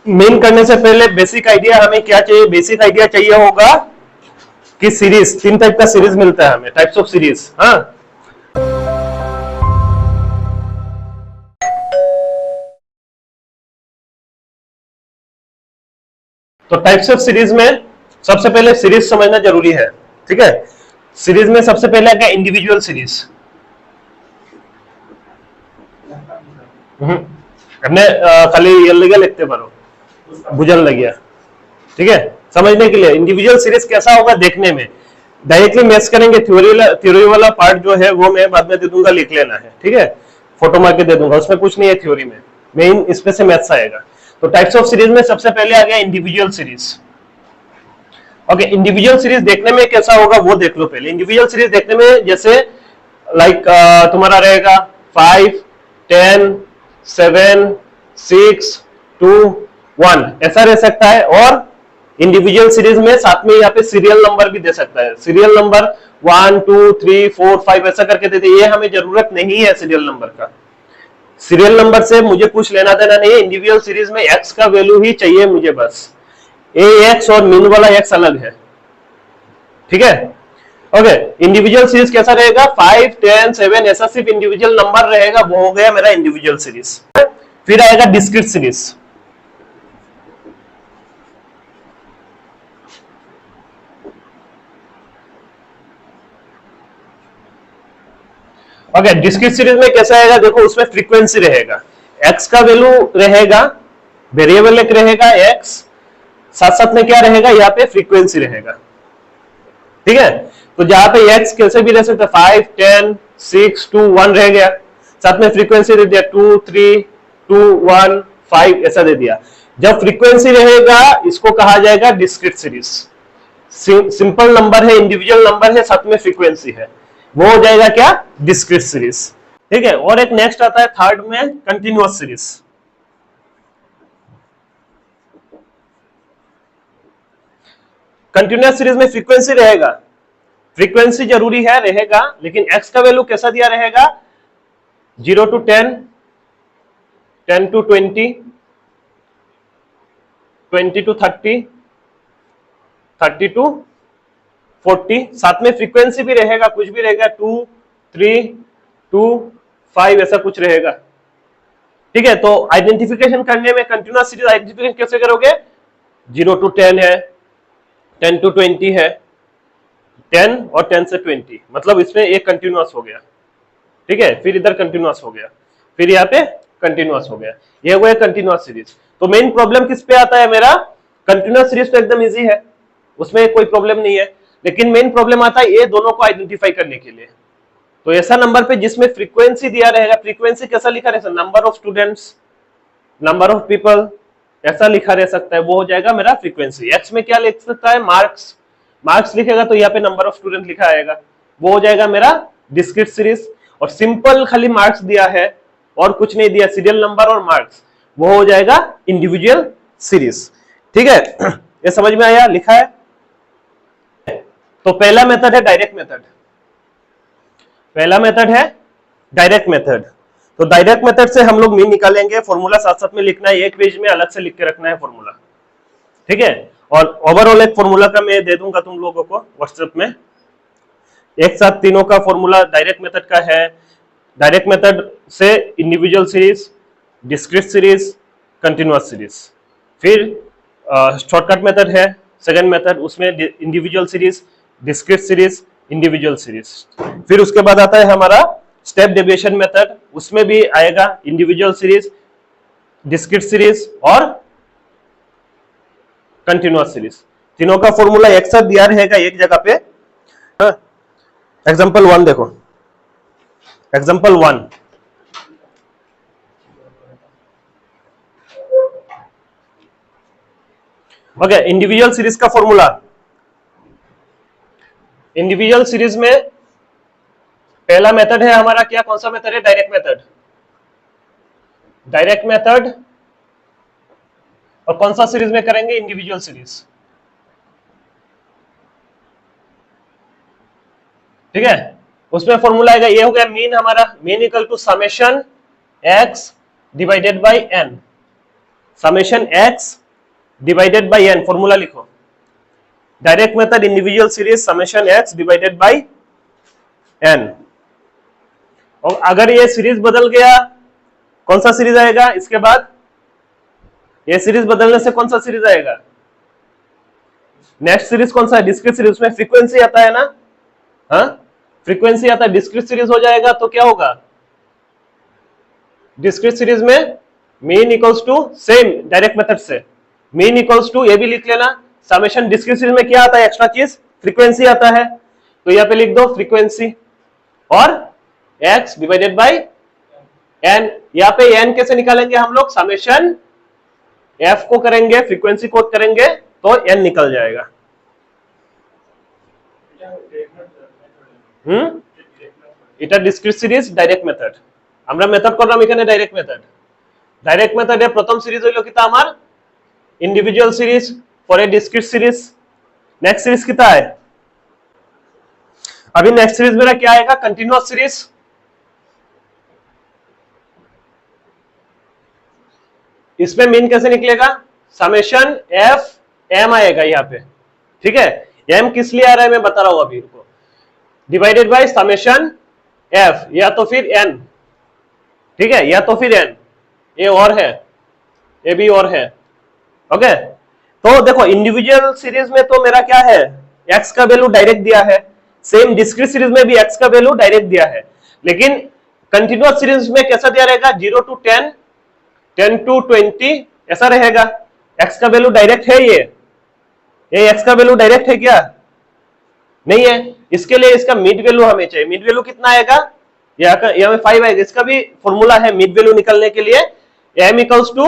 Main करने से पहले बेसिक आइडिया हमें क्या चाहिए, बेसिक आइडिया चाहिए होगा कि सीरीज, 3 टाइप का सीरीज मिलता है हमें, टाइप्स ऑफ सीरीज। हाँ, तो टाइप्स ऑफ सीरीज में सबसे पहले सीरीज समझना जरूरी है। ठीक है, सीरीज में सबसे पहले आ गया इंडिविजुअल सीरीज। हमने खाली ये लगे लिखते पारो बुझन लग गया। ठीक है, समझने के लिए इंडिविजुअल सीरीज कैसा होगा देखने में, डायरेक्टली मैच करेंगे। थ्योरी वाला पार्ट जो है वो मैं बाद में दे दूंगा, लिख लेना है। ठीक है, फोटो मार के दे दूंगा, उसमें कुछ नहीं है थ्योरी में, मेन इसमें से मैथ्स आएगा। तो टाइप्स ऑफ सीरीज में सबसे पहले आ गया individual series. Okay, individual series देखने में कैसा होगा वो देख लो पहले। इंडिविजुअल सीरीज देखने में जैसे लाइक तुम्हारा रहेगा 5, 10, 7, 6, 2, 1 ऐसा रह सकता है। और इंडिविजुअल सीरीज में साथ में यहाँ पे सीरियल नंबर भी दे सकता है। सीरियल नंबर 1, 2, 3, 4, 5 ऐसा करके देते, ये हमें जरूरत नहीं है सीरियल नंबर का। सीरियल नंबर से मुझे कुछ लेना देना नहीं है। इंडिविजुअल सीरीज में एक्स का वैल्यू ही चाहिए मुझे बस। ए एक्स और मीन वाला एक्स अलग है। ठीक है, ओके। इंडिविजुअल सीरीज कैसा रहेगा, 5, 10, 7 ऐसा सिर्फ इंडिविजुअल नंबर रहेगा, वो हो गया मेरा इंडिविजुअल सीरीज। फिर आएगा discrete series. Okay, discrete series में कैसा आएगा देखो, उसमें फ्रीक्वेंसी रहेगा, एक्स का वैल्यू रहेगा, वेरिएबल एक रहेगा एक्स, साथ साथ में क्या रहेगा यहाँ पे फ्रीक्वेंसी रहेगा। ठीक है, तो जहां पे एक्स कैसे भी रह सकता है, 5, 10, 6, 2, 1 रह गया, साथ में फ्रीक्वेंसी दे दिया 2, 3, 2, 1, 5 ऐसा दे दिया। जब फ्रीक्वेंसी रहेगा इसको कहा जाएगा डिस्क्रीट सीरीज। सिंपल नंबर है, इंडिविजुअल नंबर है, साथ में फ्रीक्वेंसी है, वो हो जाएगा क्या, डिस्क्रीट सीरीज। ठीक है, और एक नेक्स्ट आता है थर्ड में कंटिन्यूअस सीरीज। कंटिन्यूअस सीरीज में फ्रीक्वेंसी रहेगा, फ्रीक्वेंसी जरूरी है रहेगा, लेकिन एक्स का वैल्यू कैसा दिया रहेगा, 0 to 10, 10 to 20, 20 to 30, 30 to 40, साथ में फ्रीक्वेंसी भी रहेगा, कुछ भी रहेगा 2, 3, 2, 5 ऐसा कुछ रहेगा। ठीक है, तो आइडेंटिफिकेशन करने में कंटिन्यूअस सीरीज आइडेंटिफिकेशन कैसे करोगे, 0 to 10 है, 10 to 20 है, 10 और 10 से 20, मतलब इसमें एक कंटिन्यूअस हो गया। ठीक है, फिर इधर कंटिन्यूअस हो गया, फिर यहाँ पे कंटिन्यूअस हो गया, ये हो गया कंटिन्यूअस सीरीज। तो मेन प्रॉब्लम किस पे आता है मेरा, कंटिन्यूअस सीरीज तो एकदम इजी है, उसमें कोई प्रॉब्लम नहीं है, लेकिन मेन प्रॉब्लम आता है ये दोनों को आइडेंटिफाई करने के लिए। तो ऐसा नंबर पे जिसमें फ्रीक्वेंसी दिया रहेगा, फ्रीक्वेंसी कैसा लिखा रहेगा, number of students, number of people ऐसा लिखा रह सकता है, वो हो जाएगा मेरा फ्रीक्वेंसी। एक्स में क्या लिख सकता है, मार्क्स, मार्क्स लिखेगा तो यहाँ पे नंबर ऑफ स्टूडेंट लिखा आएगा, वो हो जाएगा मेरा डिस्क्रीट सीरीज। और सिंपल खाली मार्क्स दिया है और कुछ नहीं दिया, सीरियल नंबर और मार्क्स, वो हो जाएगा इंडिविजुअल सीरीज। ठीक है, ये समझ में आया, लिखा है। तो पहला मेथड है डायरेक्ट मेथड, पहला मेथड है डायरेक्ट मेथड। तो डायरेक्ट मेथड से हम लोग मीन निकालेंगे, फॉर्मूला साथ साथ में लिखना है, एक पेज में अलग से लिख के रखना है फॉर्मूला। ठीक है, और ओवरऑल एक फॉर्मूला का मैं दे दूंगा तुम लोगों को व्हाट्सएप में, एक साथ तीनों का फॉर्मूला डायरेक्ट मेथड का है। डायरेक्ट मेथड से individual series, discrete series, continuous series. फिर शॉर्टकट मेथड है सेकंड मेथड, उसमें individual series, discrete series, individual series. फिर उसके बाद आता है हमारा स्टेप डेविएशन मेथड, उसमें भी आएगा इंडिविजुअल सीरीज, डिस्क्रीट सीरीज और कंटिन्यूअस सीरीज। तीनों का फॉर्मूला एक साथ दिया रहेगा एक जगह पे। एग्जांपल 1 देखो, एग्जांपल 1, ओके। इंडिविजुअल सीरीज का फॉर्मूला, इंडिविजुअल सीरीज में पहला मेथड है हमारा क्या, कौन सा मेथड है, डायरेक्ट मेथड, डायरेक्ट मेथड। और कौन सा सीरीज में करेंगे, इंडिविजुअल सीरीज। ठीक है, उसमें फॉर्मूला आएगा, ये हो गया मीन हमारा, mean equal to summation x divided by n. Summation x divided by n, formula लिखो। Direct method individual series summation x divided by n. और अगर ये सीरीज बदल गया, कौन सा सीरीज आएगा इसके बाद? ये सीरीज बदलने से कौन सा सीरीज आएगा? नेक्स्ट सीरीज कौन सा है? Discrete series. उसमें फ्रीक्वेंसी आता है ना, हाँ फ्रीक्वेंसी आता है। डिस्क्रीट सीरीज हो जाएगा तो क्या होगा? डिस्क्रीट सीरीज में mean equals to, same direct method से मीन इक्वल्स टू, ये भी लिख लेना। समेशन डिस्क्रीट सीरीज में क्या आता है? एक्स्ट्रा चीज फ्रीक्वेंसी आता है, तो यहाँ पे लिख दो फ्रीक्वेंसी और x डिवाइडेड बाई n। यहाँ पे n कैसे निकालेंगे हम लोग? समेशन f को करेंगे, फ्रीक्वेंसी को करेंगे तो n निकल जाएगा। এটা ডিসক্রিট সিরিজ ডাইরেক্ট মেথড। আমরা মেথড করলাম এখানে ডাইরেক্ট মেথড। ডাইরেক্ট মেথডে প্রথম সিরিজ হইলো কিতা আমার individual series for a discrete series. Next series कितना है? अभी नेक्स्ट सीरीज मेरा क्या आएगा? Continuous series. इसमें मीन कैसे निकलेगा? समेशन एफ एम आएगा यहाँ पे, ठीक है। एम किस लिए आ रहा है मैं बता रहा हूं अभी को, डिवाइडेड बाय समेशन एफ या तो फिर एन, ठीक है, या तो फिर एन। ये और है, ये भी और है, ओके। तो देखो इंडिविजुअल सीरीज में तो मेरा क्या है? एक्स का वैल्यू डायरेक्ट दिया है, सेम डिस्क्रीट सीरीज में भी एक्स का वैल्यू डायरेक्ट दिया है। लेकिन कंटिन्यूअस सीरीज में कैसा दिया रहेगा? 0 to 10, 10 to 20 ऐसा रहेगा। एक्स का वैल्यू डायरेक्ट है, ये एक्स का वैल्यू डायरेक्ट है क्या? नहीं है। इसके लिए इसका मिड वैल्यू हमें चाहिए। मिड वैल्यू कितना आएगा? यहाँ में 5 आएगा। इसका भी फॉर्मूला है मिड वैल्यू निकलने के लिए, m equals to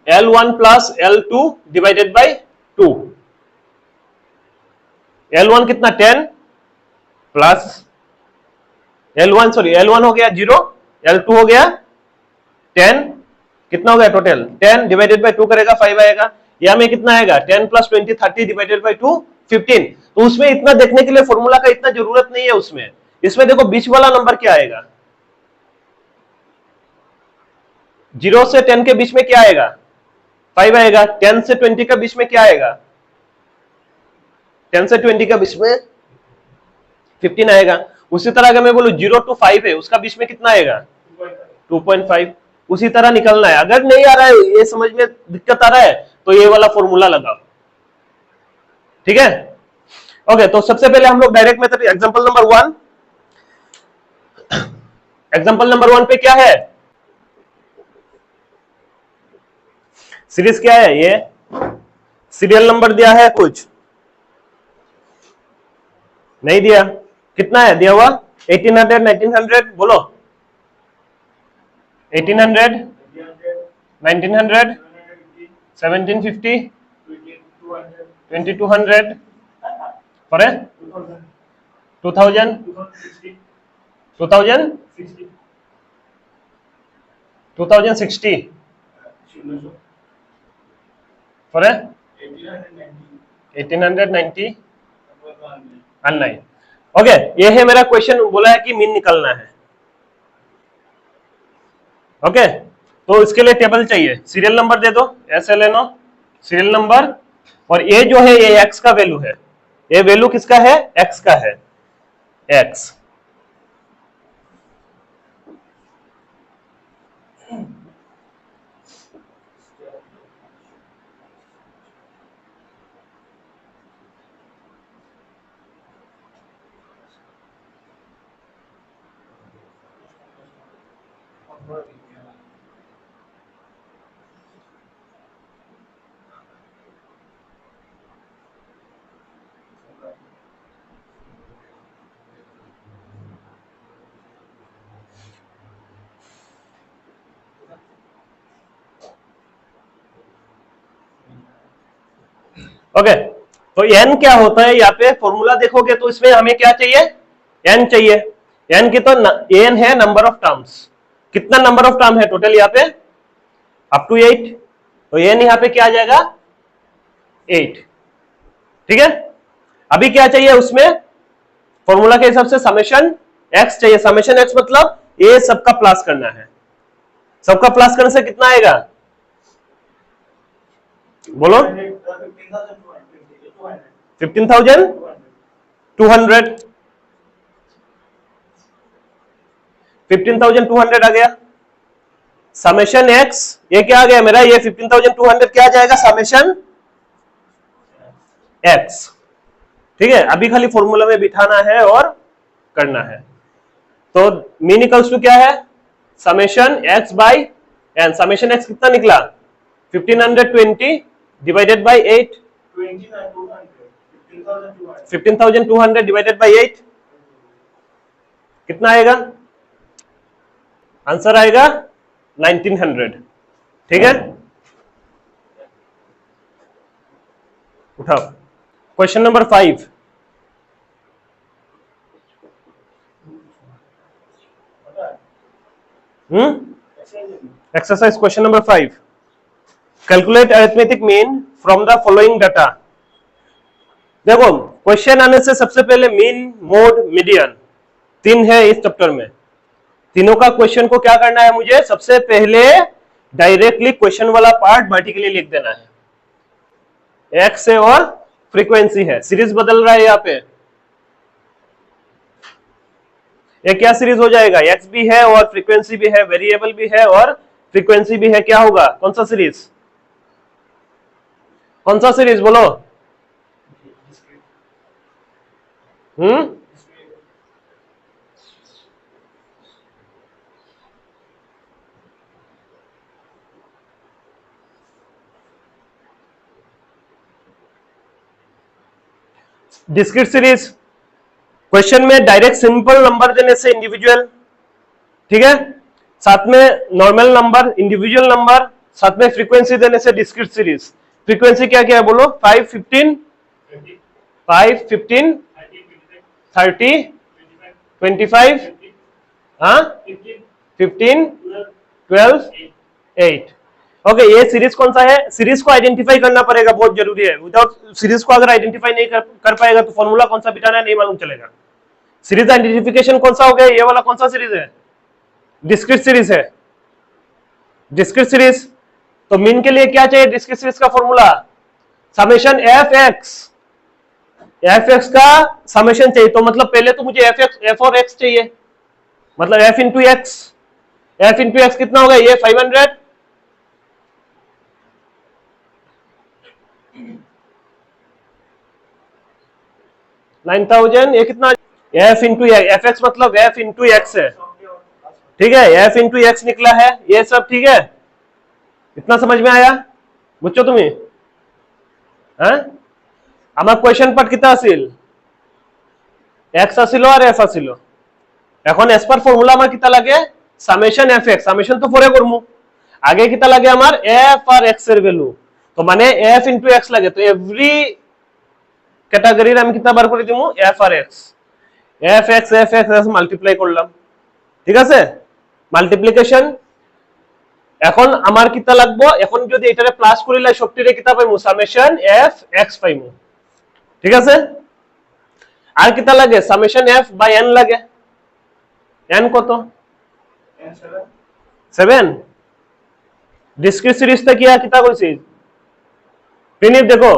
L1 plus L2 divided by 2। L1 कितना? 10 प्लस L1 हो गया 0, L2 हो गया 10, कितना हो गया टोटल? 10 डिवाइडेड बाई 2 करेगा 5 आएगा। या में कितना आएगा? 10 प्लस 20 30 डिवाइडेड बाई 2 15। तो उसमें इतना देखने के लिए फॉर्मूला का इतना जरूरत नहीं है उसमें। इसमें देखो बीच वाला नंबर क्या आएगा? 0 से 10 के बीच में क्या आएगा? 5 आएगा। 10 से 20 का बीच में क्या आएगा? 10 से 20 का बीच में 15 आएगा। उसी तरह अगर मैं बोलूं 0 to 5 है, उसका बीच में कितना आएगा? 2.5। उसी तरह निकलना है। अगर नहीं आ रहा है, ये समझ में दिक्कत आ रहा है, तो ये वाला फॉर्मूला लगाओ, ठीक है। ओके, तो सबसे पहले हम लोग direct method example number 1। Example number 1 पे क्या है? सीरीज क्या है? ये सीरियल नंबर दिया है, कुछ नहीं दिया। कितना है दिया हुआ? 1800, 1900, बोलो। 1800, 1900, 1750, 2200, for 2000, 2060, for 1890 and 9। ओके, ये है मेरा क्वेश्चन। बोला है कि मीन निकलना है, ओके। तो इसके लिए टेबल चाहिए, सीरियल नंबर दे दो, SLNO सीरियल नंबर। और ये जो है ये एक्स का वैल्यू है। ये वैल्यू किसका है? एक्स का है, एक्स। ओके, तो n क्या होता है? यहाँ पे फॉर्मूला देखोगे तो इसमें हमें क्या चाहिए? n चाहिए। n की तो n है नंबर ऑफ टर्म्स। कितना नंबर ऑफ टर्म है टोटल यहाँ पे? Up to 8। तो n यहाँ पे क्या आ जाएगा? 8, ठीक है। अभी क्या चाहिए उसमें? फॉर्मूला के हिसाब से समेशन x चाहिए। समेशन x मतलब ये सबका प्लस करना है। सबका प्लस करने से कितना आएगा? बोलो 15,200 15,200 आ गया। समेशन एक्स ये क्या आ गया मेरा, ये 15,200 क्या आ जाएगा, समेशन एक्स। ठीक है, अभी खाली फॉर्मूला में बिठाना है और करना है। तो मीन इक्वल्स टू क्या है, summation x by n. Summation x कितना निकला, 1520 डिवाइडेड बाई 8, 15,200 डिवाइडेड बाई 8 कितना आएगा, आंसर आएगा 1900। ठीक है, उठाओ question number 5। Exercise question number 5, calculate arithmetic mean from the following data. देखो क्वेश्चन आने से सबसे पहले मीन, मोड, मीडियन 3 है इस चैप्टर में। तीनों का क्वेश्चन को क्या करना है, मुझे सबसे पहले डायरेक्टली क्वेश्चन वाला पार्ट वर्टिकली लिख देना है। एक्स है और फ्रीक्वेंसी है, सीरीज बदल रहा है यहाँ पे। ये क्या सीरीज हो जाएगा, एक्स भी है और फ्रीक्वेंसी भी है, वेरिएबल भी है और फ्रीक्वेंसी भी है, क्या होगा, कौन सा सीरीज, कौन सा सीरीज बोलो। Discrete series. क्वेश्चन में डायरेक्ट सिंपल नंबर देने से इंडिविजुअल, ठीक है, साथ में नॉर्मल नंबर, इंडिविजुअल नंबर, साथ में फ्रीक्वेंसी देने से डिस्क्रीट सीरीज। फ्रीक्वेंसी क्या क्या है बोलो, 5, 15, 30, 25, 15, 12, 8। ओके, ये सीरीज कौन सा है, सीरीज को आइडेंटिफाई करना पड़ेगा, बहुत जरूरी है। विदाउट सीरीज को अगर आइडेंटिफाई नहीं कर पाएगा तो फॉर्मूला कौन सा बिठाना है नहीं मालूम चलेगा। सीरीज आइडेंटिफिकेशन कौन सा हो गया, ये वाला कौन सा सीरीज है, डिस्क्रीट सीरीज है। डिस्क्रीट सीरीज तो मीन के लिए क्या चाहिए, डिस्क्रीट सीरीज का फॉर्मूला समेशन एफ एक्स का समेशन चाहिए। तो मतलब पहले तो मुझे एफ और एक्स चाहिए, मतलब एफ इंटू एक्स कितना होगा, ये 500, ये कितना, एफ इंटू एफ एक्स मतलब एफ इंटू एक्स है। ठीक है, एफ इंटू एक्स निकला है ये सब। ठीक है, इतना समझ में आया बुझो तुम्हें, আমার কোয়েশ্চন পার্ট কিতা আছিল, এক্স আছিল আর এফ আছিল। এখন এস পার ফর্মুলা আমার কিতা লাগে, সামেশন এফ এক্স, সামেশন তো পরে করমু, আগে কিতা লাগে আমার এফ আর এক্স এর ভ্যালু, তো মানে এফ ইনটু এক্স লাগে। তো এভরি ক্যাটাগরির আমি কিতা বার করে দিমু, F R x, F x multiply করলাম। ঠিক আছে, মাল্টিপ্লিকেশন। এখন আমার কিতা লাগবো, এখন যদি এটারে প্লাস করিলে সবটিরে কিতা পাইমু, সামেশন এফ এক্স পাইমু। ঠিক আছে, আর কিতা লাগে, সামেশন এফ বাই এন লাগে। এন কত, 7। डिस्क्रीट सीरीज तक किया कितना कोई प्रीनिप देखो,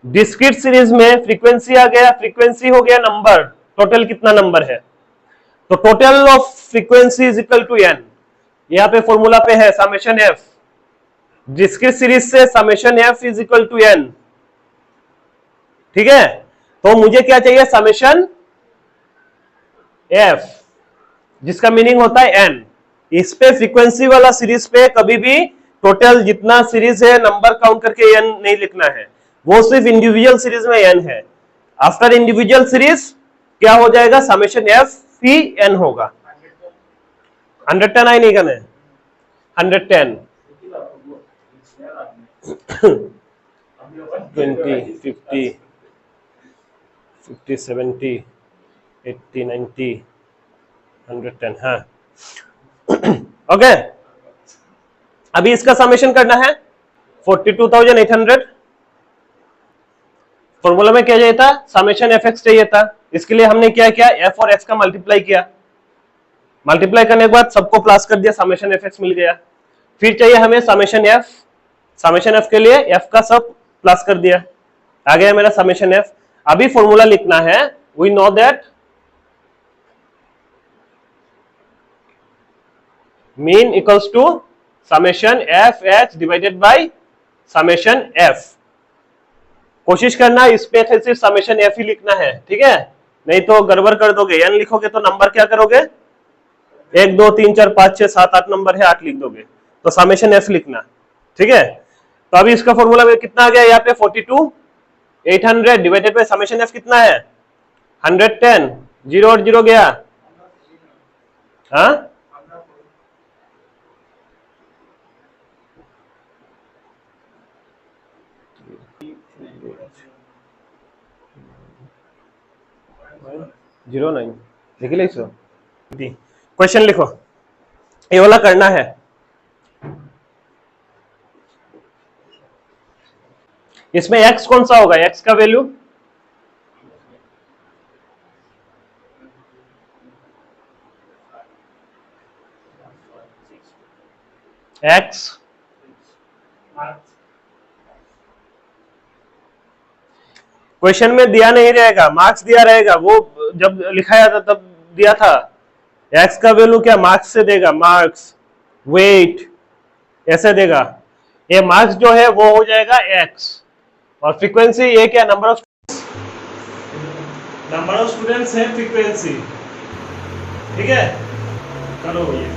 डिस्क्रीट सीरीज में फ्रीक्वेंसी आ गया, फ्रीक्वेंसी हो गया नंबर, टोटल कितना नंबर है, तो total of frequency is equal to n. यहाँ पे फॉर्मूला पे है समेशन एफ, डिस्क्रीट सीरीज से summation f is equal to n. ठीक है, तो मुझे क्या चाहिए, समेशन एफ जिसका मीनिंग होता है एन। इस पे फ्रीक्वेंसी वाला सीरीज पे कभी भी टोटल जितना सीरीज है नंबर काउंट करके एन नहीं लिखना है, वो सिर्फ इंडिविजुअल सीरीज में एन है। आफ्टर इंडिविजुअल सीरीज क्या हो जाएगा, समेशन एफ ही एन होगा। 110 आई नहीं करना है, 110 20 50 50 70 80 90 110। हाँ ओके, अभी इसका समेशन करना है 42,800। फॉर्मूला में क्या चाहिए था, समेशन एफ एक्स चाहिए था। इसके लिए हमने क्या किया, एफ और एक्स का मल्टीप्लाई किया, मल्टीप्लाई करने के बाद सबको प्लस कर दिया, समेशन एफ एक्स मिल गया। फिर चाहिए हमें समेशन एफ, समेशन एफ के लिए एफ का सब प्लस कर दिया, आ गया मेरा समेशन एफ। अभी फॉर्मूला लिखना है, we know that mean equals to summation f h divided by summation f. कोशिश करना इसमें सिर्फ समेशन एफ ही लिखना है, ठीक है, नहीं तो गड़बड़ कर दोगे। एन लिखोगे तो नंबर क्या करोगे, 1 2 3 4 5 6 7 8 नंबर है, 8 लिख दोगे, तो समेशन एफ लिखना, ठीक है। तो अभी इसका फॉर्मूला में कितना आ गया यहाँ पे 42 800 डिवाइडेड बाय समेशन एफ कितना है 110, 0 और 0 गया, हाँ 09 लिख ले इसको। क्वेश्चन लिखो, ये वाला करना है। इसमें x कौन सा होगा, x का वैल्यू x क्वेश्चन में दिया नहीं रहेगा, मार्क्स दिया रहेगा, वो जब लिखाया था तब दिया था। x का वैल्यू क्या मार्क्स से देगा, मार्क्स वेट ऐसे देगा। ये मार्क्स जो है वो हो जाएगा x, और फ्रीक्वेंसी ये क्या नंबर ऑफ स्टूडेंट्स है फ्रीक्वेंसी, ठीक है। करो ये